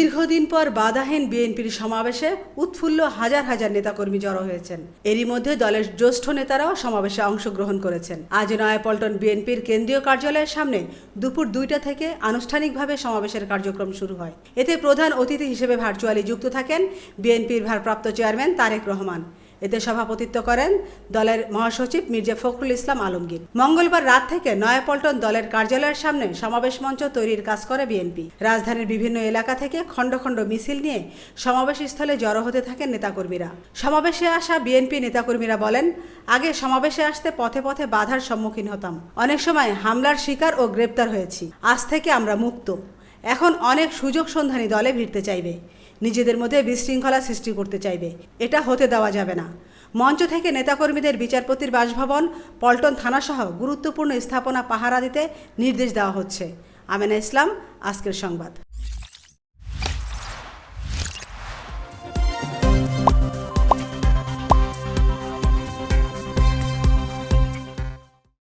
দীর্ঘদিন পর বাধাহীন বিএনপির সমাবেশে উৎফুল্ল হাজার হাজার নেতাকর্মী জড়ো হয়েছেন। এরই মধ্যে দলের জ্যেষ্ঠ নেতারাও সমাবেশে অংশগ্রহণ করেছেন। আজ নয়াপল্টন বিএনপির কেন্দ্রীয় কার্যালয়ের সামনে দুপুর 2টা থেকে আনুষ্ঠানিকভাবে সমাবেশের কার্যক্রম শুরু হয়। এতে প্রধান অতিথি হিসেবে ভার্চুয়ালি যুক্ত থাকেন বিএনপির ভারপ্রাপ্ত চেয়ারম্যান তারেক রহমান। এতে সভাপতিত্ব করেন দলের মহাসচিব মির্জা ফখরুল ইসলাম আলমগীর। মঙ্গলবার রাত থেকে নয়াপল্টন দলের কার্যালয়ের সামনে সমাবেশ মঞ্চ তৈরির কাজ করে বিএনপি। রাজধানীর বিভিন্ন এলাকা থেকে খণ্ড খণ্ড মিছিল নিয়ে সমাবেশ স্থলে জড়ো হতে থাকেন নেতাকর্মীরা। সমাবেশে আসা বিএনপি নেতাকর্মীরা বলেন, আগে সমাবেশে আসতে পথে পথে বাধার সম্মুখীন হতাম, অনেক সময় হামলার শিকার ও গ্রেপ্তার হয়েছি। আজ থেকে আমরা মুক্ত। এখন অনেক সুযোগ সন্ধানী দলে ভিড়তে চাইবে, নিজেদের মধ্যে বিশৃঙ্খলা সৃষ্টি করতে চাইবে। এটা হতে দেওয়া যাবে না। মঞ্চ থেকে নেতাকর্মীদের বিচারপতির বাসভবন, পল্টন থানাসহ গুরুত্বপূর্ণ স্থাপনা পাহারা দিতে নির্দেশ দেওয়া হচ্ছে। আমেনা ইসলাম, আজকের সংবাদ।